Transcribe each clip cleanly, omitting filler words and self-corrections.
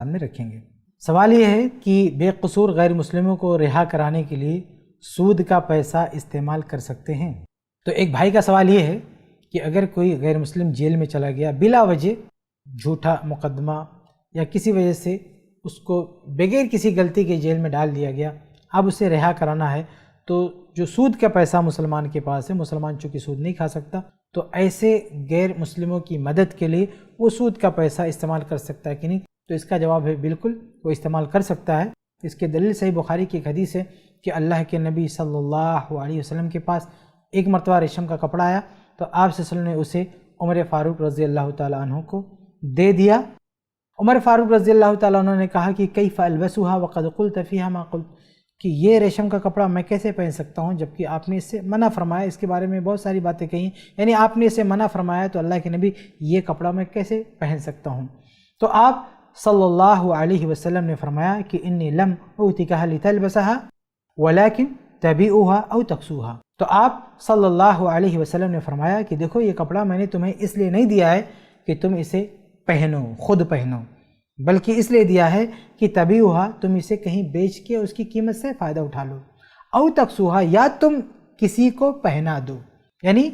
سامنے رکھیں گے۔ سوال یہ ہے کہ بے قصور غیر مسلموں کو رہا کرانے کے لیے سود کا پیسہ استعمال کر سکتے ہیں؟ تو ایک بھائی کا سوال یہ ہے کہ اگر کوئی غیر مسلم جیل میں چلا گیا بلا وجہ، جھوٹا مقدمہ یا کسی وجہ سے اس کو بغیر کسی غلطی کے جیل میں ڈال دیا گیا، اب اسے رہا کرانا ہے، تو جو سود کا پیسہ مسلمان کے پاس ہے، مسلمان چونکہ سود نہیں کھا سکتا، تو ایسے غیر مسلموں کی مدد کے لیے وہ سود کا پیسہ استعمال کر سکتا ہے کہ نہیں؟ تو اس کا جواب ہے بالکل وہ استعمال کر سکتا ہے۔ اس کے دلیل صحیح بخاری کی ایک حدیث ہے کہ اللہ کے نبی صلی اللہ علیہ وسلم کے پاس ایک مرتبہ ریشم کا کپڑا آیا تو آپ صلی اللہ علیہ وسلم نے اسے عمر فاروق رضی اللہ تعالیٰ عنہ کو دے دیا۔ عمر فاروق رضی اللہ تعالیٰ عنہ نے کہا کہ کیف البسها وقد قلت فيها ما قلت، کہ یہ ریشم کا کپڑا میں کیسے پہن سکتا ہوں جبکہ آپ نے اس سے منع فرمایا، اس کے بارے میں بہت ساری باتیں کہی، یعنی آپ نے اسے منع فرمایا تو اللہ کے نبی یہ کپڑا میں کیسے پہن سکتا ہوں؟ تو آپ صلی اللہ علیہ وسلم نے فرمایا کہ انی لم اوتکها لتلبسها ولكن تبیعها او تکسوها۔ تو آپ صلی اللہ علیہ وسلم نے فرمایا کہ دیکھو یہ کپڑا میں نے تمہیں اس لیے نہیں دیا ہے کہ تم اسے پہنو، خود پہنو، بلکہ اس لیے دیا ہے کہ تبیعها، تم اسے کہیں بیچ کے اس کی قیمت سے فائدہ اٹھا لو، او تکسوها، یا تم کسی کو پہنا دو، یعنی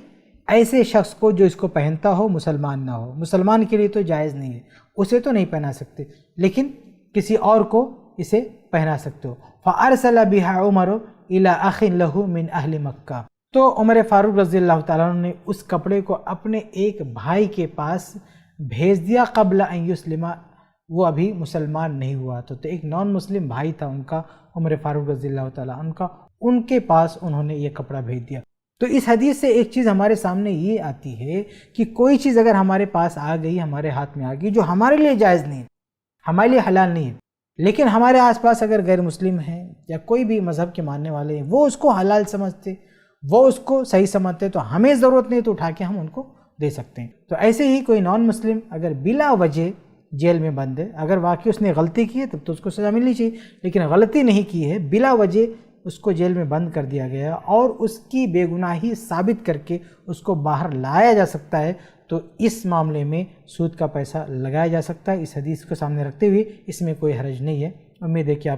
ایسے شخص کو جو اس کو پہنتا ہو مسلمان نہ ہو، مسلمان کے لیے تو جائز نہیں ہے، اسے تو نہیں پہنا سکتے، لیکن کسی اور کو اسے پہنا سکتے ہو۔ فَأَرْسَلَ بِهَا عُمَرُ إِلَىٰ أَخٍ لَهُ مِنْ أَهْلِ مکہ، تو عمر فاروق رضی اللہ تعالیٰ عنہ نے اس کپڑے کو اپنے ایک بھائی کے پاس بھیج دیا، قبل ان یسلم، وہ ابھی مسلمان نہیں ہوا تو ایک نان مسلم بھائی تھا ان کا، عمر فاروق رضی اللہ تعالیٰ عنہ کا، ان کے پاس انہوں نے یہ کپڑا بھیج دیا۔ تو اس حدیث سے ایک چیز ہمارے سامنے یہ آتی ہے کہ کوئی چیز اگر ہمارے پاس آ گئی، ہمارے ہاتھ میں آ گئی، جو ہمارے لیے جائز نہیں ہے، ہمارے لیے حلال نہیں ہے، لیکن ہمارے آس پاس اگر غیر مسلم ہیں یا کوئی بھی مذہب کے ماننے والے ہیں، وہ اس کو حلال سمجھتے، وہ اس کو صحیح سمجھتے، تو ہمیں ضرورت نہیں تو اٹھا کے ہم ان کو دے سکتے ہیں۔ تو ایسے ہی کوئی نان مسلم اگر بلا وجہ جیل میں بند ہے، اگر واقعی اس نے غلطی کی ہے تب تو اس کو سزا ملنی چاہیے، لیکن غلطی نہیں کی ہے، بلا وجہ اس کو جیل میں بند کر دیا گیا اور اس کی بے گناہی ثابت کر کے اس کو باہر لایا جا سکتا ہے، تو اس معاملے میں سود کا پیسہ لگایا جا سکتا ہے۔ اس حدیث کو سامنے رکھتے ہوئے اس میں کوئی حرج نہیں ہے۔ امید ہے کہ آپ کو